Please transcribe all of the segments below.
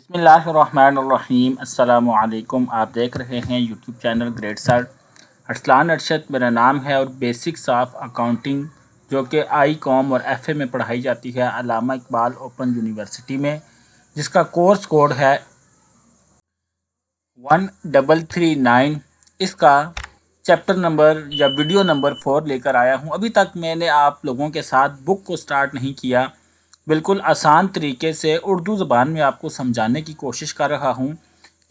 बिस्मिल्लाहिर्रहमानिर्रहीम अस्सलामुअलैकुम। आप देख रहे हैं YouTube channel grade sir Arsalan Arshad मेरा नाम है और बेसिक्स ऑफ अकाउंटिंग जो कि आई कॉम और एफ़ए में पढ़ाई जाती है अल्लामा इकबाल ओपन यूनिवर्सिटी में, जिसका कोर्स कोड है 1339। इसका चैप्टर नंबर या वीडियो नंबर 4 लेकर आया हूँ। अभी तक मैंने आप लोगों के साथ बुक को स्टार्ट नहीं किया, बिल्कुल आसान तरीके से उर्दू ज़बान में आपको समझाने की कोशिश कर रहा हूँ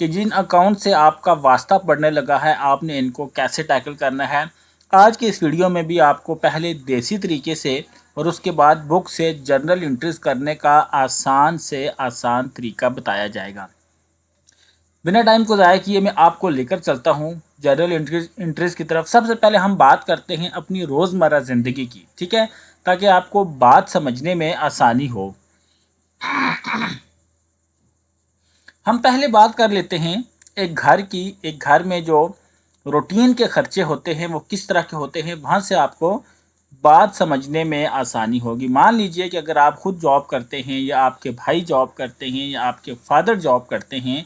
कि जिन अकाउंट से आपका वास्ता पड़ने लगा है आपने इनको कैसे टैकल करना है। आज की इस वीडियो में भी आपको पहले देसी तरीके से और उसके बाद बुक से जर्नल एंट्रीज करने का आसान से आसान तरीका बताया जाएगा। बिना टाइम को ज़ाया किए मैं आपको लेकर चलता हूँ जनरल एंट्रीज की तरफ। सबसे पहले हम बात करते हैं अपनी रोज़मर्रा ज़िंदगी की, ठीक है, ताकि आपको बात समझने में आसानी हो। हम पहले बात कर लेते हैं एक घर की। एक घर में जो रूटीन के खर्चे होते हैं वो किस तरह के होते हैं, वहाँ से आपको बात समझने में आसानी होगी। मान लीजिए कि अगर आप खुद जॉब करते हैं या आपके भाई जॉब करते हैं या आपके फादर जॉब करते हैं,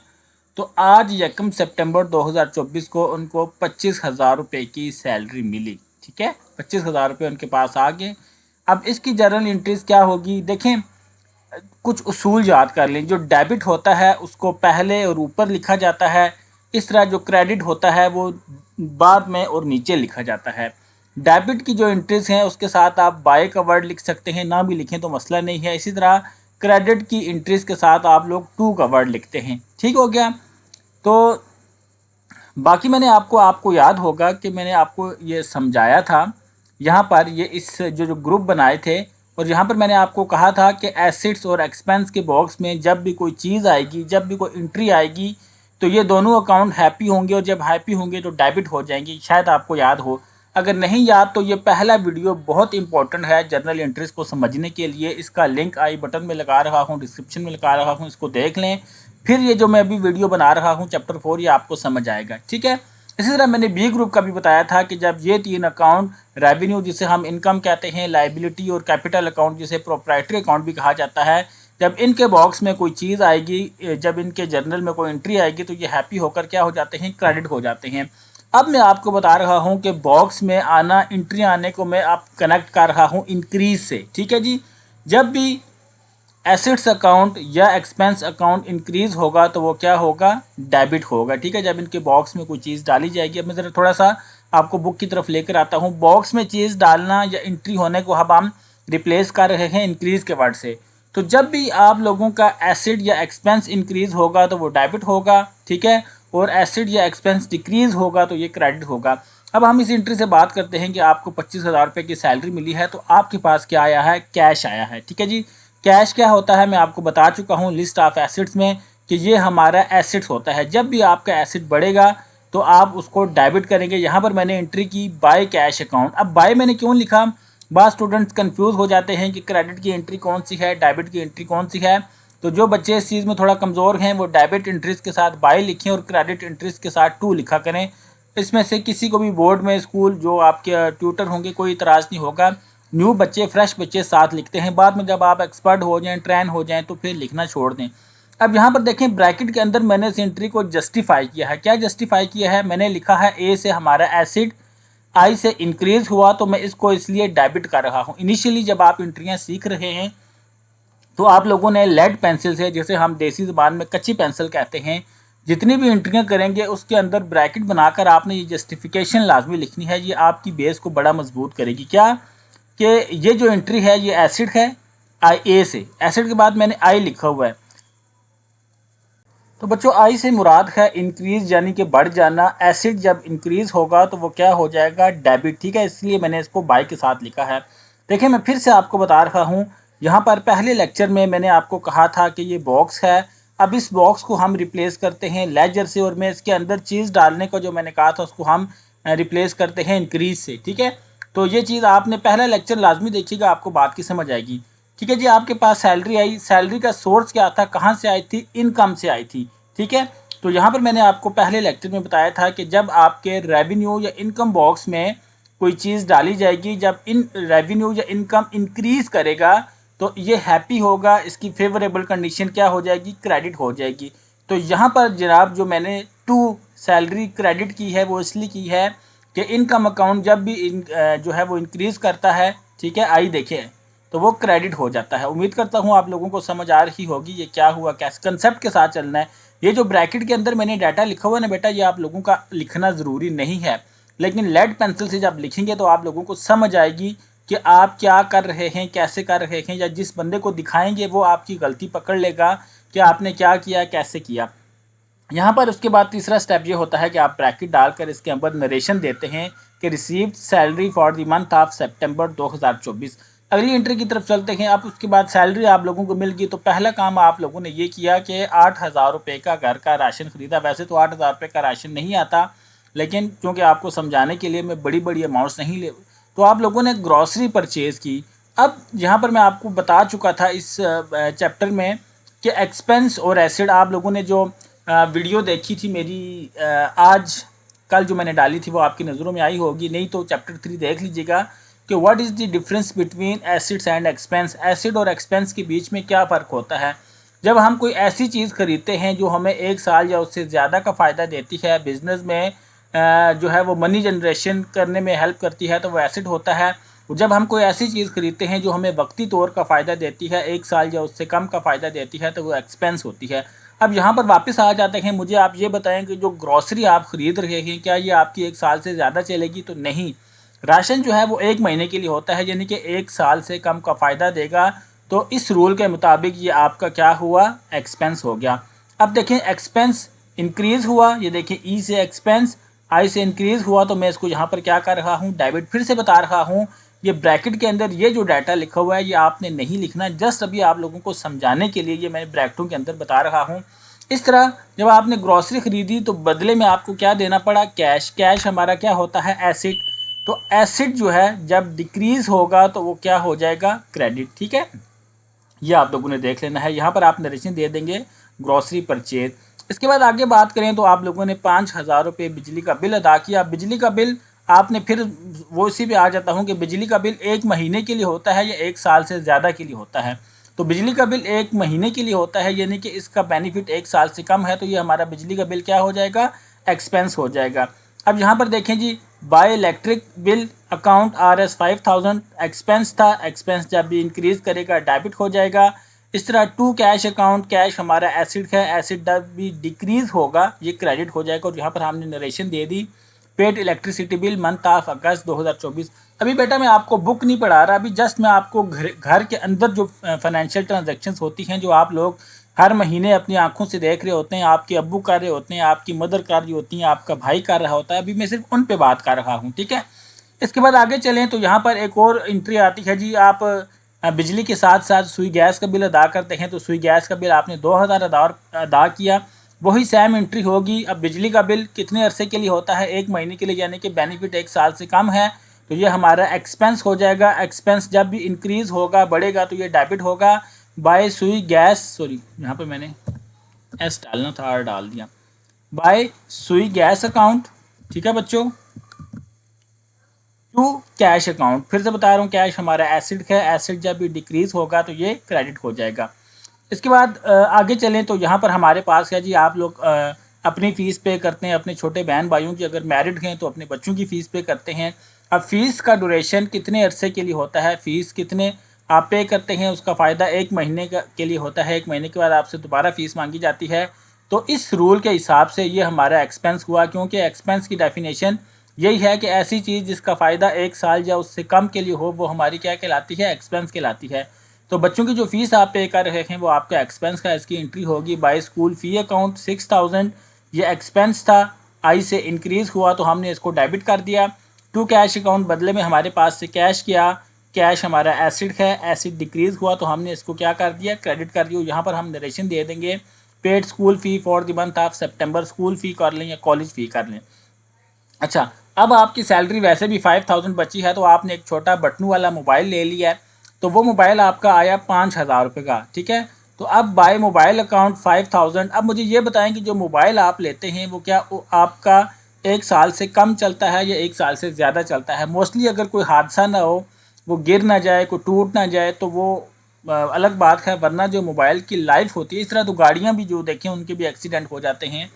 तो आज 1 सितंबर 2024 को उनको 25,000 रुपये की सैलरी मिली, ठीक है, 25,000 रुपये उनके पास आ गए। अब इसकी जर्नल एंट्रीज क्या होगी, देखें, कुछ उसूल याद कर लें। जो डेबिट होता है उसको पहले और ऊपर लिखा जाता है, इस तरह जो क्रेडिट होता है वो बाद में और नीचे लिखा जाता है। डेबिट की जो एंट्रीज हैं उसके साथ आप बाय का वर्ड लिख सकते हैं, ना भी लिखें तो मसला नहीं है। इसी तरह क्रेडिट की एंट्रीज के साथ आप लोग टू का वर्ड लिखते हैं, ठीक हो गया। तो बाकी मैंने आपको याद होगा कि मैंने आपको ये समझाया था यहाँ पर, ये इस जो ग्रुप बनाए थे, और यहाँ पर मैंने आपको कहा था कि एसेट्स और एक्सपेंस के बॉक्स में जब भी कोई चीज़ आएगी, जब भी कोई एंट्री आएगी, तो ये दोनों अकाउंट हैप्पी होंगे, और जब हैप्पी होंगे तो डेबिट हो जाएंगी। शायद आपको याद हो, अगर नहीं याद तो ये पहला वीडियो बहुत इंपॉर्टेंट है जर्नल एंट्रीज को समझने के लिए। इसका लिंक आई बटन में लगा रहा हूँ, डिस्क्रिप्शन में लगा रहा हूँ, इसको देख लें। फिर ये जो मैं अभी वीडियो बना रहा हूँ चैप्टर 4, ये आपको समझ आएगा, ठीक है। इसी तरह मैंने बी ग्रुप का भी बताया था कि जब ये 3 अकाउंट, रेवेन्यू जिसे हम इनकम कहते हैं, लायबिलिटी और कैपिटल अकाउंट जिसे प्रोप्राइटरी अकाउंट भी कहा जाता है, जब इनके बॉक्स में कोई चीज़ आएगी, जब इनके जर्नल में कोई एंट्री आएगी, तो ये हैप्पी होकर क्या हो जाते हैं, क्रेडिट हो जाते हैं। अब मैं आपको बता रहा हूँ कि बॉक्स में आना, एंट्री आने को मैं आप कनेक्ट कर रहा हूँ इंक्रीज से, ठीक है जी। जब भी एसेट्स अकाउंट या एक्सपेंस अकाउंट इंक्रीज होगा तो वो क्या होगा, डेबिट होगा, ठीक है। जब इनके बॉक्स में कोई चीज़ डाली जाएगी, अब मैं ज़रा थोड़ा सा आपको बुक की तरफ लेकर आता हूँ। बॉक्स में चीज़ डालना या एंट्री होने को अब हम रिप्लेस कर रहे हैं इंक्रीज के वर्ड से। तो जब भी आप लोगों का एसेट या एक्सपेंस इंक्रीज होगा तो वो डेबिट होगा, ठीक है, और एसेट या एक्सपेंस डिक्रीज होगा तो ये क्रेडिट होगा। अब हम इस एंट्री से बात करते हैं कि आपको 25,000 रुपये की सैलरी मिली है, तो आपके पास क्या आया है, कैश आया है, ठीक है जी। कैश क्या होता है मैं आपको बता चुका हूँ लिस्ट ऑफ एसेट्स में कि ये हमारा एसेट्स होता है। जब भी आपका एसेट बढ़ेगा तो आप उसको डेबिट करेंगे। यहाँ पर मैंने एंट्री की बाय कैश अकाउंट। अब बाय मैंने क्यों लिखा, बाद स्टूडेंट्स कंफ्यूज हो जाते हैं कि क्रेडिट की एंट्री कौन सी है, डेबिट की एंट्री कौन सी है। तो जो बच्चे इस चीज़ में थोड़ा कमज़ोर हैं वो डेबिट एंट्रीज के साथ बाय लिखें और क्रेडिट एंट्रीज के साथ टू लिखा करें। इसमें से किसी को भी बोर्ड में, स्कूल जो आपके ट्यूटर होंगे, कोई इतराज़ नहीं होगा। न्यू बच्चे, फ्रेश बच्चे साथ लिखते हैं, बाद में जब आप एक्सपर्ट हो जाएं, ट्रेन हो जाएं, तो फिर लिखना छोड़ दें। अब यहाँ पर देखें, ब्रैकेट के अंदर मैंने इस एंट्री को जस्टिफाई किया है। क्या जस्टिफाई किया है, मैंने लिखा है ए से हमारा एसिड आई से इंक्रीज हुआ तो मैं इसको इसलिए डेबिट कर रहा हूँ। इनिशियली जब आप एंट्रियाँ सीख रहे हैं तो आप लोगों ने लेड पेंसिल से, जैसे हम देसी ज़बान में कच्ची पेंसिल कहते हैं, जितनी भी एंट्रियाँ करेंगे उसके अंदर ब्रैकेट बनाकर आपने ये जस्टिफिकेशन लाजमी लिखनी है। ये आपकी बेस को बड़ा मजबूत करेगी। क्या कि ये जो एंट्री है ये एसिड है, आई ए से, एसिड के बाद मैंने आई लिखा हुआ है। तो बच्चों आई से मुराद है इंक्रीज, यानी कि बढ़ जाना। एसिड जब इंक्रीज होगा तो वो क्या हो जाएगा, डेबिट, ठीक है, इसलिए मैंने इसको बाय के साथ लिखा है। देखिए मैं फिर से आपको बता रहा हूँ, यहाँ पर पहले लेक्चर में मैंने आपको कहा था कि ये बॉक्स है। अब इस बॉक्स को हम रिप्लेस करते हैं लेजर से, और मैं इसके अंदर चीज़ डालने को जो मैंने कहा था उसको हम रिप्लेस करते हैं इंक्रीज से, ठीक है। तो ये चीज़ आपने पहला लेक्चर लाजमी देखिएगा, आपको बात की समझ आएगी, ठीक है जी। आपके पास सैलरी आई, सैलरी का सोर्स क्या था, कहाँ से आई थी, इनकम से आई थी, ठीक है। तो यहाँ पर मैंने आपको पहले लेक्चर में बताया था कि जब आपके रेवेन्यू या इनकम बॉक्स में कोई चीज़ डाली जाएगी, जब इन रेवेन्यू या इनकम इंक्रीज़ करेगा तो ये हैप्पी होगा, इसकी फेवरेबल कंडीशन क्या हो जाएगी, क्रेडिट हो जाएगी। तो यहाँ पर जनाब जो मैंने टू सैलरी क्रेडिट की है वो इसलिए की है कि इनकम अकाउंट जब भी जो है वो इंक्रीज़ करता है, ठीक है, आई देखें, तो वो क्रेडिट हो जाता है। उम्मीद करता हूँ आप लोगों को समझ आ रही होगी ये क्या हुआ, कैसे कंसेप्ट के साथ चलना है। ये जो ब्रैकेट के अंदर मैंने डाटा लिखा हुआ है ना बेटा, ये आप लोगों का लिखना ज़रूरी नहीं है, लेकिन लेड पेंसिल से जब लिखेंगे तो आप लोगों को समझ आएगी कि आप क्या कर रहे हैं, कैसे कर रहे हैं, या जिस बंदे को दिखाएंगे वो आपकी गलती पकड़ लेगा कि आपने क्या किया, कैसे किया। यहाँ पर उसके बाद तीसरा स्टेप ये होता है कि आप ब्रैकेट डालकर इसके अंदर नरेशन देते हैं कि received salary for the month of सितंबर 2024। अगली एंट्री की तरफ चलते हैं। अब उसके बाद सैलरी आप लोगों को मिल गई, तो पहला काम आप लोगों ने ये किया कि 8,000 रुपये का घर का राशन खरीदा। वैसे तो 8,000 रुपये का राशन नहीं आता, लेकिन क्योंकि आपको समझाने के लिए मैं बड़ी बड़ी अमाउंट्स नहीं ले, तो आप लोगों ने ग्रॉसरी परचेज़ की। अब यहाँ पर मैं आपको बता चुका था इस चैप्टर में कि एक्सपेंस और एसिड, आप लोगों ने जो वीडियो देखी थी मेरी आज कल जो मैंने डाली थी वो आपकी नज़रों में आई होगी, नहीं तो चैप्टर 3 देख लीजिएगा कि what is the difference between acids and expense. Acid और एक्सपेंस के बीच में क्या फ़र्क होता है। जब हम कोई ऐसी चीज़ खरीदते हैं जो हमें 1 साल या उससे ज़्यादा का फ़ायदा देती है, बिज़नेस में जो है वो मनी जनरेशन करने में हेल्प करती है, तो वो एसिड होता है। जब हम कोई ऐसी चीज़ खरीदते हैं जो हमें वक्ती तौर का फ़ायदा देती है, 1 साल या उससे कम का फ़ायदा देती है, तो वो एक्सपेंस होती है। अब यहाँ पर वापस आ जाते हैं, मुझे आप ये बताएं कि जो ग्रॉसरी आप ख़रीद रहे हैं क्या ये आपकी 1 साल से ज़्यादा चलेगी, तो नहीं। राशन जो है वो 1 महीने के लिए होता है, यानी कि 1 साल से कम का फ़ायदा देगा, तो इस रूल के मुताबिक ये आपका क्या हुआ, एक्सपेंस हो गया। अब देखें एक्सपेंस इंक्रीज़ हुआ, ये देखें ई से एक्सपेंस, आई से इंक्रीज़ हुआ, तो मैं इसको यहाँ पर क्या कर रहा हूँ, डेबिट। फिर से बता रहा हूँ, ये ब्रैकेट के अंदर ये जो डाटा लिखा हुआ है ये आपने नहीं लिखना, जस्ट अभी आप लोगों को समझाने के लिए ये मैंने ब्रैकेटों के अंदर बता रहा हूँ। इस तरह जब आपने ग्रॉसरी खरीदी तो बदले में आपको क्या देना पड़ा, कैश। कैश हमारा क्या होता है, एसिड। तो एसिड जो है जब डिक्रीज़ होगा तो वो क्या हो जाएगा, क्रेडिट। ठीक है, ये आप लोगों ने देख लेना है। यहाँ पर आप नरेशन दे देंगे ग्रॉसरी परचेज। इसके बाद आगे बात करें तो आप लोगों ने 5,000 रुपये बिजली का बिल अदा किया। बिजली का बिल आपने फिर वो इसी पे आ जाता हूँ कि बिजली का बिल 1 महीने के लिए होता है या 1 साल से ज़्यादा के लिए होता है। तो बिजली का बिल 1 महीने के लिए होता है, यानी कि इसका बेनिफिट 1 साल से कम है, तो ये हमारा बिजली का बिल क्या हो जाएगा, एक्सपेंस हो जाएगा। अब यहाँ पर देखें जी, by electric bill account RS 5,000 expense था, एक्सपेंस जब भी इंक्रीज़ करेगा डेबिट हो जाएगा। इस तरह टू कैश अकाउंट, कैश हमारा एसिड है, एसिड जब भी डिक्रीज़ होगा ये क्रेडिट हो जाएगा। और यहाँ पर हमने narration they the, paid electricity bill month of अगस्त 2024। अभी बेटा मैं आपको बुक नहीं पढ़ा रहा, अभी जस्ट मैं आपको घर के अंदर जो फाइनेंशियल ट्रांजेक्शन्स होती हैं, जो आप लोग हर महीने अपनी आंखों से देख रहे होते हैं, आपके अब्बू कर रहे होते हैं, आपकी मदर कर रही होती हैं, आपका भाई कर रहा होता है, अभी मैं सिर्फ उन पे बात कर रहा हूँ। ठीक है, इसके बाद आगे चलें तो यहाँ पर एक और एंट्री आती है जी, आप बिजली के साथ साथ सुई गैस का बिल अदा करते हैं, तो सुई गैस का बिल आपने 2,000 अदा किया, वही सेम एंट्री होगी। अब बिजली का बिल कितने अरसे के लिए होता है, 1 महीने के लिए, यानी कि बेनिफिट 1 साल से कम है, तो ये हमारा एक्सपेंस हो जाएगा। एक्सपेंस जब भी इंक्रीज़ होगा, बढ़ेगा, तो ये डेबिट होगा बाय सुई गैस, सॉरी यहाँ पे मैंने एस डालना था, आर डाल दिया, बाय सुई गैस अकाउंट। ठीक है बच्चों, टू कैश अकाउंट। फिर से बता रहा हूँ, कैश हमारा एसिड है, एसिड जब भी डिक्रीज़ होगा तो ये क्रेडिट हो जाएगा। इसके बाद आगे चलें तो यहाँ पर हमारे पास है जी, आप लोग अपनी फ़ीस पे करते हैं, अपने छोटे बहन भाइयों की, अगर मैरिड हैं तो अपने बच्चों की फ़ीस पे करते हैं। अब फ़ीस का ड्यूरेशन कितने अरसे के लिए होता है, फ़ीस कितने आप पे करते हैं, उसका फ़ायदा 1 महीने के लिए होता है। 1 महीने के बाद आपसे दोबारा फ़ीस मांगी जाती है। तो इस रूल के हिसाब से ये हमारा एक्सपेंस हुआ, क्योंकि एक्सपेंस की डेफिनेशन यही है कि ऐसी चीज़ जिसका फ़ायदा 1 साल या उससे कम के लिए हो, वो हमारी क्या कहलाती है, एक्सपेंस कहलाती है। तो बच्चों की जो फ़ीस आप पे कर रहे हैं वो आपका एक्सपेंस का, इसकी एंट्री होगी बाय स्कूल फ़ी अकाउंट 6,000, ये एक्सपेंस था, आई से इंक्रीज़ हुआ तो हमने इसको डेबिट कर दिया। टू कैश अकाउंट, बदले में हमारे पास से कैश किया, कैश हमारा एसिड है, एसिड डिक्रीज़ हुआ तो हमने इसको क्या कर दिया, क्रेडिट कर दिया। यहाँ पर हम नरेशन दे देंगे, paid school fee for the month of सितंबर, स्कूल फ़ी कर लें या कॉलेज फ़ी कर लें। अच्छा, अब आपकी सैलरी वैसे भी 5,000 बची है, तो आपने एक छोटा बटनों वाला मोबाइल ले लिया है, तो वो मोबाइल आपका आया 5,000 रुपये का। ठीक है, तो अब बाय मोबाइल अकाउंट 5,000। अब मुझे ये बताएं कि जो मोबाइल आप लेते हैं वो क्या आपका 1 साल से कम चलता है या 1 साल से ज़्यादा चलता है। मोस्टली अगर कोई हादसा ना हो, वो गिर ना जाए, कोई टूट ना जाए, तो वो अलग बात है, वरना जो मोबाइल की लाइफ होती है, इस तरह तो गाड़ियाँ भी जो देखें उनके भी एक्सीडेंट हो जाते हैं।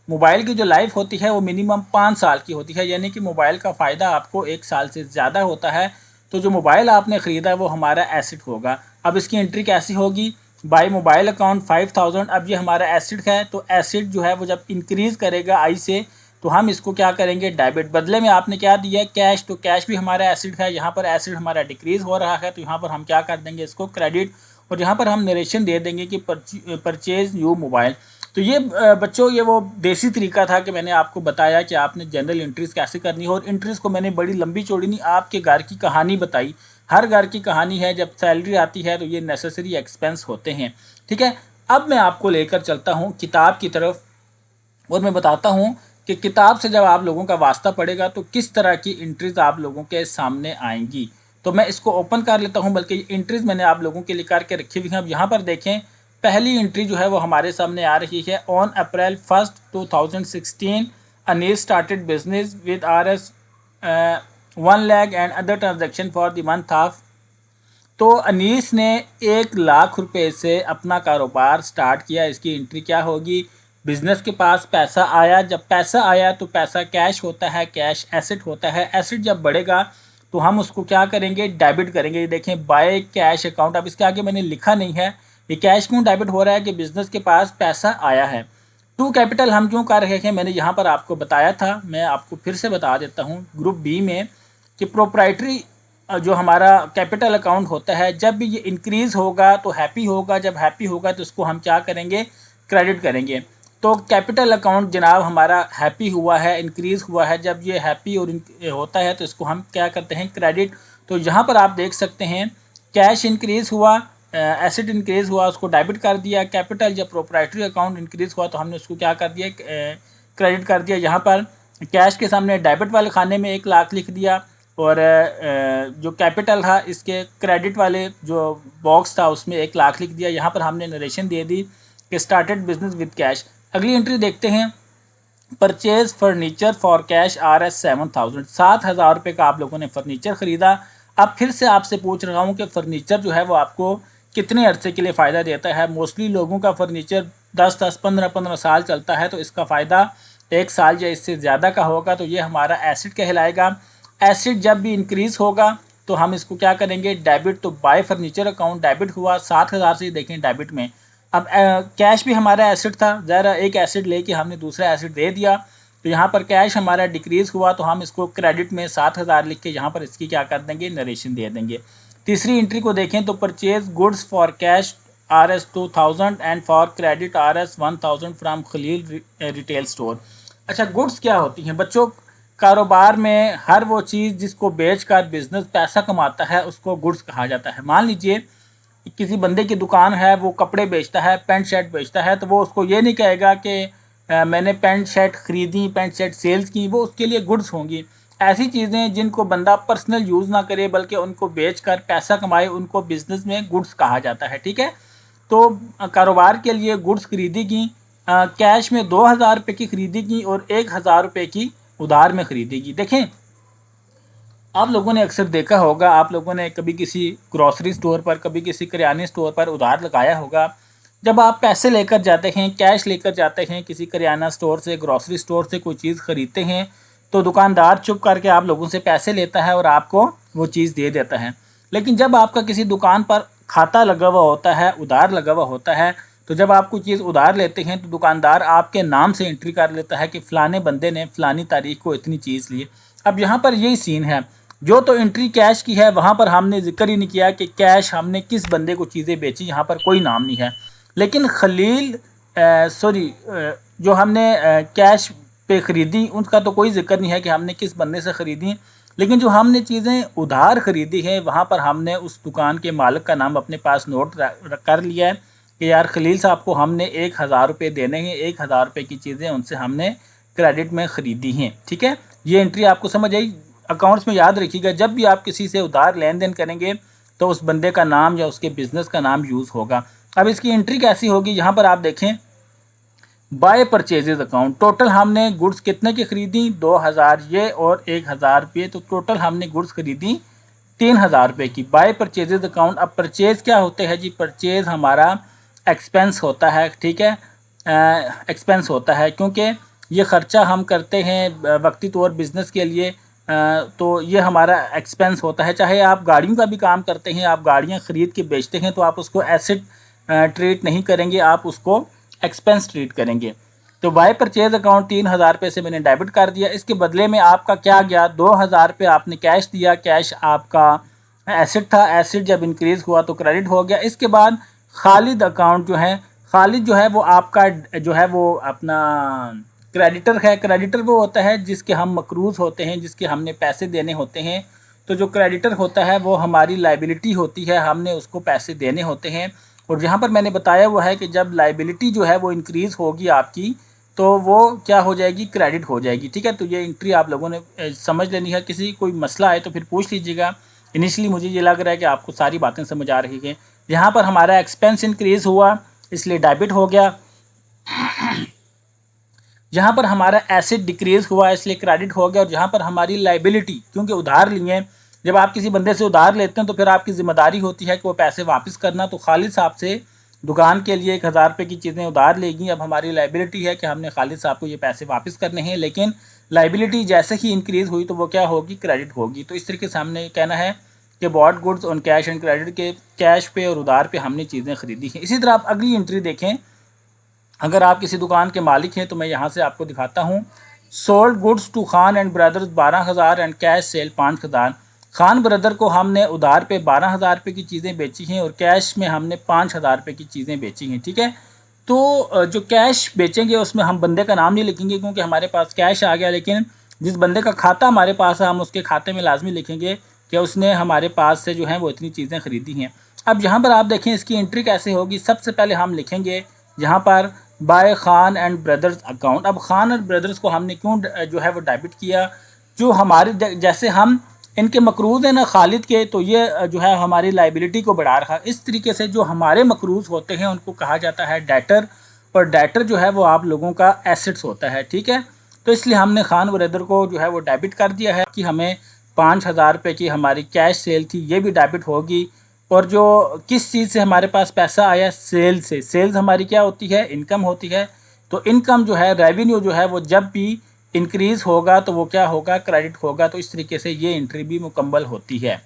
मोबाइल की जो लाइफ होती है वो मिनिमम 5 साल की होती है, यानी कि मोबाइल का फ़ायदा आपको 1 साल से ज़्यादा होता है। तो जो मोबाइल आपने ख़रीदा है वो हमारा एसेट होगा। अब इसकी एंट्री कैसी होगी? By mobile account 5000। अब ये हमारा एसेट है, तो एसेट जो है वो जब इंक्रीज़ करेगा आई से, तो हम इसको क्या करेंगे? डेबिट। बदले में आपने क्या दिया है? कैश। तो कैश भी हमारा एसेट है, यहाँ पर एसेट हमारा डिक्रीज़ हो रहा है, तो यहाँ पर हम क्या कर देंगे? इसको क्रेडिट। और यहाँ पर हम नरेशन दे देंगे कि परचेज न्यू मोबाइल। तो ये बच्चों ये वो देसी तरीका था कि मैंने आपको बताया कि आपने जनरल एंट्रीज़ कैसे करनी है। और एंट्रीज़ को मैंने बड़ी लंबी चौड़ी नहीं, आपके घर की कहानी बताई। हर घर की कहानी है, जब सैलरी आती है तो ये नेसेसरी एक्सपेंस होते हैं, ठीक है। अब मैं आपको लेकर चलता हूँ किताब की तरफ, और मैं बताता हूँ कि किताब से जब आप लोगों का वास्ता पड़ेगा तो किस तरह की एंट्रीज़ आप लोगों के सामने आएंगी। तो मैं इसको ओपन कर लेता हूँ, बल्कि एंट्रीज़ मैंने आप लोगों के लिए करके रखी हुई हैं। अब यहाँ पर देखें, पहली एंट्री जो है वो हमारे सामने आ रही है। On April 1, 2016 Anees started business with RS 1 lakh and other transaction for the month of. तो अनीस ने 1 लाख रुपए से अपना कारोबार स्टार्ट किया। इसकी एंट्री क्या होगी? बिजनेस के पास पैसा आया। जब पैसा आया तो पैसा कैश होता है, कैश एसेट होता है। एसेट जब बढ़ेगा तो हम उसको क्या करेंगे? डेबिट करेंगे। ये देखें, बाय कैश अकाउंट। अब इसके आगे मैंने लिखा नहीं है, ये कैश क्यों डेबिट हो रहा है? कि बिजनेस के पास पैसा आया है। टू कैपिटल हम क्यों कर रहे हैं? मैंने यहाँ पर आपको बताया था, मैं आपको फिर से बता देता हूँ ग्रुप बी में, कि प्रोप्राइटरी जो हमारा कैपिटल अकाउंट होता है, जब भी ये इंक्रीज़ होगा तो हैप्पी होगा, जब हैप्पी होगा तो इसको हम क्या करेंगे? क्रेडिट करेंगे। तो कैपिटल अकाउंट जनाब हमारा हैप्पी हुआ है, इंक्रीज़ हुआ है। जब ये हैप्पी और होता है तो इसको हम क्या करते हैं? क्रेडिट। तो यहाँ पर आप देख सकते हैं, कैश इंक्रीज़ हुआ, एसेट इंक्रीज़ हुआ, उसको डेबिट कर दिया। कैपिटल जब प्रोप्राइटरी अकाउंट इंक्रीज़ हुआ तो हमने उसको क्या कर दिया? क्रेडिट कर दिया। यहाँ पर कैश के सामने डेबिट वाले खाने में 1 लाख लिख दिया, और जो कैपिटल था इसके क्रेडिट वाले जो बॉक्स था उसमें 1 लाख लिख दिया। यहाँ पर हमने नरेशन दे दी कि स्टार्टेड बिजनेस विद कैश। अगली एंट्री देखते हैं, purchase furniture for cash RS 7000। 7,000 रुपये का आप लोगों ने फर्नीचर ख़रीदा। अब फिर से आपसे पूछ रहा हूँ कि फ़र्नीचर जो है वो आपको कितने अरसे के लिए फ़ायदा देता है? मोस्टली लोगों का फ़र्नीचर 10-10, 15-15 साल चलता है, तो इसका फ़ायदा 1 साल या इससे ज़्यादा का होगा। तो ये हमारा एसेट कहलाएगा। एसेट जब भी इंक्रीज़ होगा तो हम इसको क्या करेंगे? डेबिट। तो बाय फर्नीचर अकाउंट डेबिट हुआ 7,000 से, देखें डेबिट में। अब कैश भी हमारा एसेट था, ज़रा एक एसेट लेके हमने दूसरा एसेट दे दिया, तो यहाँ पर कैश हमारा डिक्रीज़ हुआ, तो हम इसको क्रेडिट में 7,000 लिख के यहाँ पर इसकी क्या कर देंगे? नरेशन दे देंगे। तीसरी एंट्री को देखें तो purchase goods for cash RS 2000 and for credit RS 1000 from Khalil retail store. अच्छा, गुड्स क्या होती हैं बच्चों? कारोबार में हर वो चीज़ जिसको बेचकर बिजनेस पैसा कमाता है उसको गुड्स कहा जाता है। मान लीजिए किसी बंदे की दुकान है, वो कपड़े बेचता है, पैंट शर्ट बेचता है, तो वो उसको ये नहीं कहेगा कि मैंने पैंट शर्ट ख़रीदी, पैंट शर्ट सेल्स की, वो उसके लिए गुड्स होंगी। ऐसी चीज़ें जिनको बंदा पर्सनल यूज़ ना करे बल्कि उनको बेचकर पैसा कमाए, उनको बिज़नेस में गुड्स कहा जाता है, ठीक है। तो कारोबार के लिए गुड्स खरीदी की, कैश में 2,000 रुपये की खरीदी की और 1,000 रुपये की उधार में खरीदेगी। देखें, आप लोगों ने अक्सर देखा होगा, आप लोगों ने कभी किसी ग्रॉसरी स्टोर पर, कभी किसी करियाने स्टोर पर उधार लगाया होगा। जब आप पैसे लेकर जाते हैं, कैश लेकर जाते हैं, किसी करियाना स्टोर से, ग्रॉसरी स्टोर से कोई चीज़ ख़रीदते हैं, तो दुकानदार चुप करके आप लोगों से पैसे लेता है और आपको वो चीज़ दे देता है। लेकिन जब आपका किसी दुकान पर खाता लगा हुआ होता है, उधार लगा हुआ होता है, तो जब आप कोई चीज़ उधार लेते हैं तो दुकानदार आपके नाम से एंट्री कर लेता है कि फ़लाने बंदे ने फ़लानी तारीख को इतनी चीज़ ली। अब यहाँ पर यही सीन है, जो तो एंट्री कैश की है वहाँ पर हमने जिक्र ही नहीं किया कि कैश हमने किस बंदे को चीज़ें बेची, यहाँ पर कोई नाम नहीं है। लेकिन खलील जो हमने कैश पे ख़रीदी उसका तो कोई जिक्र नहीं है कि हमने किस बंदे से ख़रीदी। लेकिन जो हमने चीज़ें उधार ख़रीदी है वहाँ पर हमने उस दुकान के मालिक का नाम अपने पास नोट कर लिया है कि यार खलील साहब को हमने 1,000 रुपये देने हैं, 1,000 रुपये की चीज़ें उनसे हमने क्रेडिट में ख़रीदी हैं, ठीक है। ये एंट्री आपको समझ आई? अकाउंट्स में याद रखिएगा, जब भी आप किसी से उधार लेन देन करेंगे तो उस बंदे का नाम या उसके बिज़नेस का नाम यूज़ होगा। अब इसकी एंट्री कैसी होगी? यहाँ पर आप देखें, बाय परचेजेज अकाउंट। टोटल हमने गुड्स कितने की ख़रीदी? 2,000 ये और 1,000 रुपये, तो टोटल हमने गुड्स खरीदी ₹3000 की। बाय परचेजेज अकाउंट, अब परचेज़ क्या होते हैं जी? परचेज़ हमारा एक्सपेंस होता है, ठीक है, एक्सपेंस होता है क्योंकि ये ख़र्चा हम करते हैं वक्ती तौर बिज़नेस के लिए, तो ये हमारा एक्सपेंस होता है। चाहे आप गाड़ियों का भी काम करते हैं, आप गाड़ियाँ ख़रीद के बेचते हैं तो आप उसको एसेट ट्रीट नहीं करेंगे, आप उसको एक्सपेंस ट्रीट करेंगे। तो बाय परचेज अकाउंट ₹3000 से मैंने डेबिट कर दिया। इसके बदले में आपका क्या गया? ₹2000 आपने कैश दिया, कैश आपका एसेट था, एसेट जब इंक्रीज़ हुआ तो क्रेडिट हो गया। इसके बाद खालिद अकाउंट जो है, खालिद जो है वो आपका जो है वो अपना क्रेडिटर है। क्रेडिटर वो होता है जिसके हम मकरूज़ होते हैं, जिसके हमने पैसे देने होते हैं। तो जो क्रेडिटर होता है वो हमारी लाइबिलिटी होती है, हमने उसको पैसे देने होते हैं। और यहाँ पर मैंने बताया हुआ है कि जब लाइबिलिटी जो है वो इंक्रीज़ होगी आपकी, तो वो क्या हो जाएगी? क्रेडिट हो जाएगी, ठीक है। तो ये एंट्री आप लोगों ने समझ लेनी है। किसी कोई मसला आए तो फिर पूछ लीजिएगा। इनिशियली मुझे ये लग रहा है कि आपको सारी बातें समझ आ रही है। यहाँ पर हमारा एक्सपेंस इंक्रीज़ हुआ इसलिए डेबिट हो गया। जहाँ पर हमारा एसेट डिक्रीज़ हुआ इसलिए क्रेडिट हो गया। और जहाँ पर हमारी लाइबिलिटी, क्योंकि उधार लिए, जब आप किसी बंदे से उधार लेते हैं तो फिर आपकी ज़िम्मेदारी होती है कि वो पैसे वापस करना। तो खालिद साहब से दुकान के लिए ₹1000 की चीज़ें उधार लेगी। अब हमारी लाइबिलिटी है कि हमने खालिद साहब को ये पैसे वापस करने हैं, लेकिन लाइबिलिटी जैसे ही इंक्रीज़ हुई तो वो क्या होगी? क्रेडिट होगी। तो इस तरीके से हमने कहना है कि bought goods on cash and credit, के कैश पे और उधार पे हमने चीज़ें ख़रीदी हैं। इसी तरह आप अगली एंट्री देखें। अगर आप किसी दुकान के मालिक हैं तो मैं यहाँ से आपको दिखाता हूँ। Sold goods to Khan and brothers 12,000 and cash sale 5,000। Khan brother को हमने उधार पे 12,000 की चीज़ें बेची हैं और कैश में हमने 5,000 की चीज़ें बेची हैं, ठीक है। तो जो कैश बेचेंगे उसमें हम बंदे का नाम नहीं लिखेंगे क्योंकि हमारे पास कैश आ गया, लेकिन जिस बंदे का खाता हमारे पास है हम उसके खाते में लाजमी लिखेंगे कि उसने हमारे पास से जो है वो इतनी चीज़ें ख़रीदी हैं। अब यहाँ पर आप देखें इसकी एंट्री कैसे होगी। सबसे पहले हम लिखेंगे यहाँ पर by Khan and brothers account. अब खान और ब्रदर्स को हमने क्यों जो है वो डेबिट किया? जो हमारे जैसे हम इनके मकरूज़ हैं ना खालिद के, तो ये जो है हमारी लाइबिलिटी को बढ़ा रहा। इस तरीके से जो हमारे मकरूज़ होते हैं उनको कहा जाता है डेटर, और डेटर जो है वो आप लोगों का एसेट्स होता है, ठीक है। तो इसलिए हमने खान ब्रदर को जो है वो डेबिट कर दिया है कि हमें 5,000 की हमारी कैश सेल थी, ये भी डेबिट होगी। और जो किस चीज़ से हमारे पास पैसा आया? सेल से। सेल्स हमारी क्या होती है? इनकम होती है। तो इनकम जो है, रेवेन्यू जो है वो जब भी इंक्रीज़ होगा तो वो क्या होगा? क्रेडिट होगा। तो इस तरीके से ये एंट्री भी मुकम्मल होती है।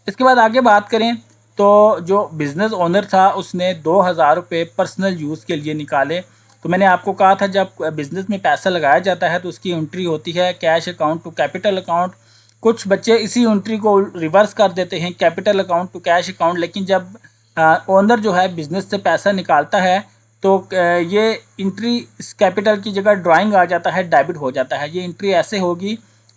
इसके बाद आगे बात करें तो जो बिज़नेस ओनर था उसने ₹2000 पर्सनल यूज़ के लिए निकाले। तो मैंने आपको कहा था जब बिज़नेस में पैसा लगाया जाता है तो उसकी एंट्री होती है cash account to capital account. कुछ बच्चे इसी एंट्री को रिवर्स कर देते हैं, capital account to cash account. लेकिन जब ओनर जो है बिज़नेस से पैसा निकालता है तो ये एंट्री इस कैपिटल की जगह ड्राइंग आ जाता है, डेबिट हो जाता है। ये एंट्री ऐसे होगी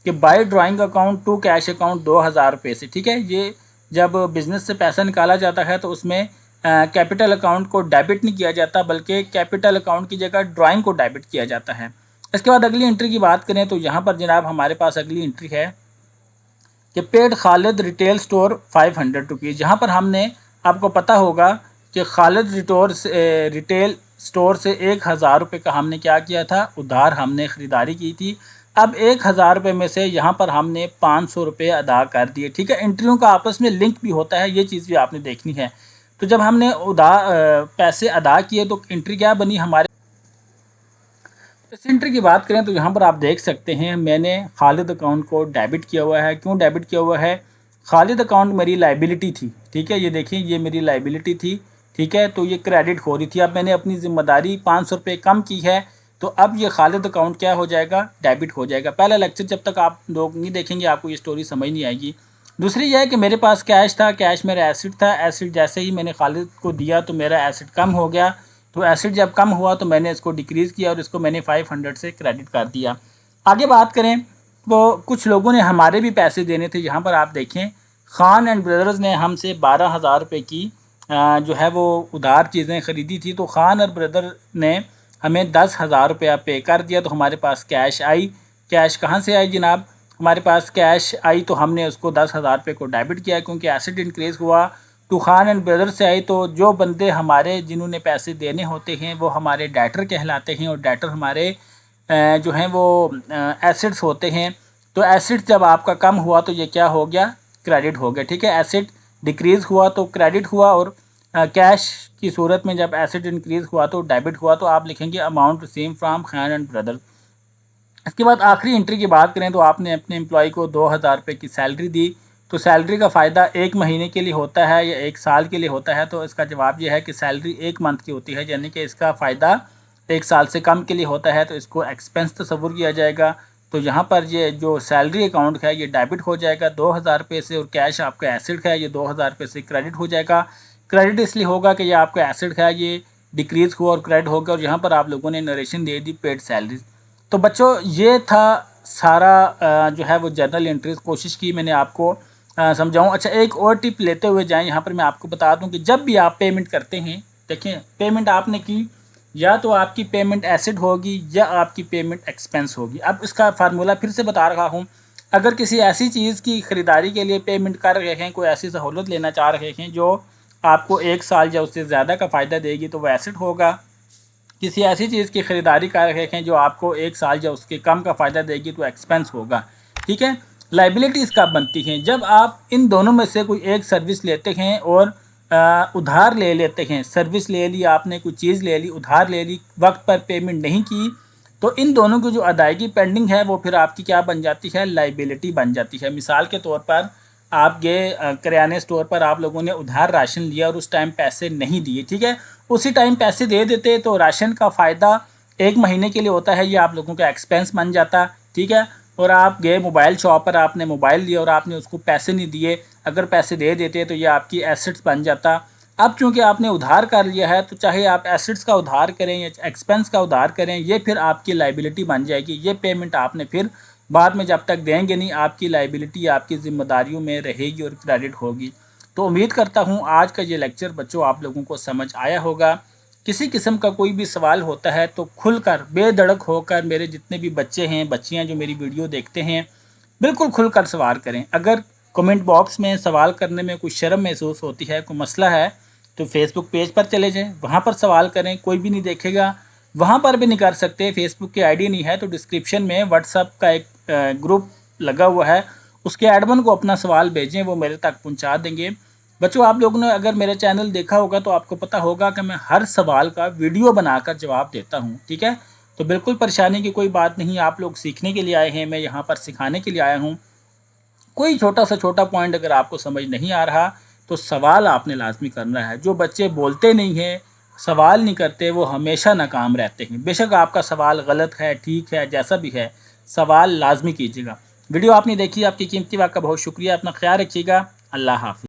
कि by drawing account to cash account ₹2000 से, ठीक है। ये जब बिज़नेस से पैसा निकाला जाता है तो उसमें कैपिटल अकाउंट को डेबिट नहीं किया जाता, बल्कि कैपिटल अकाउंट की जगह ड्राइंग को डेबिट किया जाता है। इसके बाद अगली एंट्री की बात करें तो यहाँ पर जनाब हमारे पास अगली एंट्री है कि पेड खालिद रिटेल स्टोर ₹500। यहाँ पर हमने, आपको पता होगा कि खालिद रिटेल स्टोर से ₹1000 का हमने क्या किया था? उधार हमने ख़रीदारी की थी। अब ₹1000 में से यहाँ पर हमने ₹500 अदा कर दिए, ठीक है। एंट्रियों का आपस में लिंक भी होता है, ये चीज़ भी आपने देखनी है। तो जब हमने पैसे अदा किए तो एंट्री क्या बनी हमारे? इस एंट्री की बात करें तो यहाँ पर आप देख सकते हैं मैंने खालिद अकाउंट को डेबिट किया हुआ है। क्यों डेबिट किया हुआ है? खालिद अकाउंट मेरी लाइबिलिटी थी, ठीक है। ये देखिए ये मेरी लाइबिलिटी थी, ठीक है। तो ये क्रेडिट हो रही थी। अब मैंने अपनी ज़िम्मेदारी ₹500 कम की है तो अब ये खालिद अकाउंट क्या हो जाएगा? डेबिट हो जाएगा। पहला लेक्चर जब तक आप लोग नहीं देखेंगे आपको ये स्टोरी समझ नहीं आएगी। दूसरी यह है कि मेरे पास कैश था, कैश मेरा एसिड था। एसिड जैसे ही मैंने खालिद को दिया तो मेरा एसिड कम हो गया। तो एसिड जब कम हुआ तो मैंने इसको डिक्रीज़ किया और इसको मैंने 500 से क्रेडिट कर दिया। आगे बात करें तो कुछ लोगों ने हमारे भी पैसे देने थे। यहाँ पर आप देखें खान एंड ब्रदर्स ने हमसे ₹12,000 की जो है वो उधार चीज़ें ख़रीदी थी। तो खान और ब्रदर ने हमें ₹10,000 पे कर दिया। तो हमारे पास कैश आई। कैश कहाँ से आई जनाब? हमारे पास कैश आई तो हमने उसको ₹10,000 को डेबिट किया क्योंकि एसिड इंक्रीज़ हुआ। तो खान एंड ब्रदर से आई तो जो बंदे हमारे जिन्होंने पैसे देने होते हैं वो हमारे डेटर कहलाते हैं और डेटर हमारे जो हैं वो एसिड्स होते हैं। तो एसिड्स जब आपका कम हुआ तो ये क्या हो गया? क्रेडिट हो गया। ठीक है, एसेट डिक्रीज़ हुआ तो क्रेडिट हुआ, और कैश की सूरत में जब एसेट इंक्रीज़ हुआ तो डेबिट हुआ। तो आप लिखेंगे amount receive from Khan and brother. इसके बाद आखिरी एंट्री की बात करें तो आपने अपने एम्प्लॉय को 2000 रुपये की सैलरी दी, तो सैलरी का फ़ायदा 1 महीने के लिए होता है या 1 साल के लिए होता है? तो इसका जवाब यह है कि सैलरी 1 मंथ की होती है, यानी कि इसका फ़ायदा 1 साल से कम के लिए होता है, तो इसको एक्सपेंस तस्वुर किया जाएगा। तो यहाँ पर ये जो सैलरी अकाउंट है ये डेबिट हो जाएगा 2000 रुपये से, और कैश आपका एसेट है ये 2000 रुपये से क्रेडिट हो जाएगा। क्रेडिट इसलिए होगा कि ये आपका एसेट है ये डिक्रीज़ हुआ और क्रेडिट हो गया, और यहाँ पर आप लोगों ने नरेशन दे दी पेड सैलरी। तो बच्चों ये था सारा जो है वो जर्नल एंट्रीज, कोशिश की मैंने आपको समझाऊं। अच्छा, एक और टिप लेते हुए जाएं, यहाँ पर मैं आपको बता दूं कि जब भी आप पेमेंट करते हैं, देखें पेमेंट आपने की, या तो आपकी पेमेंट एसेट होगी या आपकी पेमेंट एक्सपेंस होगी। अब इसका फार्मूला फिर से बता रहा हूँ। अगर किसी ऐसी चीज़ की ख़रीदारी के लिए पेमेंट कर रहे हैं, कोई ऐसी सहूलत लेना चाह रहे हैं जो आपको 1 साल या उससे ज़्यादा का फ़ायदा देगी, तो वह एसेट होगा। किसी ऐसी चीज़ की ख़रीदारी कर रहे हैं जो आपको 1 साल या उसके कम का फ़ायदा देगी, तो एक्सपेंस होगा। ठीक है, लाइबिलिटीज़ कब बनती हैं? जब आप इन दोनों में से कोई एक सर्विस लेते हैं और उधार ले लेते हैं। सर्विस ले ली आपने, कोई चीज़ ले ली, उधार ले ली, वक्त पर पेमेंट नहीं की, तो इन दोनों की जो अदायगी पेंडिंग है वो फिर आपकी क्या बन जाती है? लाइबिलिटी बन जाती है। मिसाल के तौर पर आप गए किराने स्टोर पर, आप लोगों ने उधार राशन लिया और उस टाइम पैसे नहीं दिए। ठीक है, उसी टाइम पैसे दे देते तो राशन का फ़ायदा 1 महीने के लिए होता है, ये आप लोगों का एक्सपेंस बन जाता। ठीक है, और आप गए मोबाइल शॉप पर, आपने मोबाइल लिया और आपने उसको पैसे नहीं दिए, अगर पैसे दे देते तो ये आपकी एसेट्स बन जाता। अब चूंकि आपने उधार कर लिया है, तो चाहे आप एसेट्स का उधार करें या एक्सपेंस का उधार करें, ये फिर आपकी लाइबिलिटी बन जाएगी। ये पेमेंट आपने फिर बाद में जब तक देंगे नहीं, आपकी लाइबिलिटी आपकी ज़िम्मेदारियों में रहेगी और क्रेडिट होगी। तो उम्मीद करता हूँ आज का ये लेक्चर बच्चों आप लोगों को समझ आया होगा। किसी किस्म का कोई भी सवाल होता है तो खुलकर बेधड़क होकर, मेरे जितने भी बच्चे हैं बच्चियाँ जो मेरी वीडियो देखते हैं, बिल्कुल खुलकर सवाल करें। अगर कमेंट बॉक्स में सवाल करने में कोई शर्म महसूस होती है, कोई मसला है, तो फेसबुक पेज पर चले जाएं, वहाँ पर सवाल करें, कोई भी नहीं देखेगा। वहाँ पर भी नहीं कर सकते, फेसबुक की आईडी नहीं है, तो डिस्क्रिप्शन में व्हाट्सएप का एक ग्रुप लगा हुआ है, उसके एडमिन को अपना सवाल भेजें, वो मेरे तक पहुँचा देंगे। बच्चों आप लोगों ने अगर मेरा चैनल देखा होगा तो आपको पता होगा कि मैं हर सवाल का वीडियो बनाकर जवाब देता हूँ। ठीक है, तो बिल्कुल परेशानी की कोई बात नहीं, आप लोग सीखने के लिए आए हैं, मैं यहाँ पर सिखाने के लिए आया हूँ। कोई छोटा सा छोटा पॉइंट अगर आपको समझ नहीं आ रहा तो सवाल आपने लाजमी करना है। जो बच्चे बोलते नहीं हैं, सवाल नहीं करते, वो हमेशा नाकाम रहते हैं। बेशक आपका सवाल गलत है, ठीक है, जैसा भी है, सवाल लाजमी कीजिएगा। वीडियो आपने देखी, आपकी कीमती वक्त का बहुत शुक्रिया। अपना ख्याल रखिएगा। अल्लाह हाफ़िज़।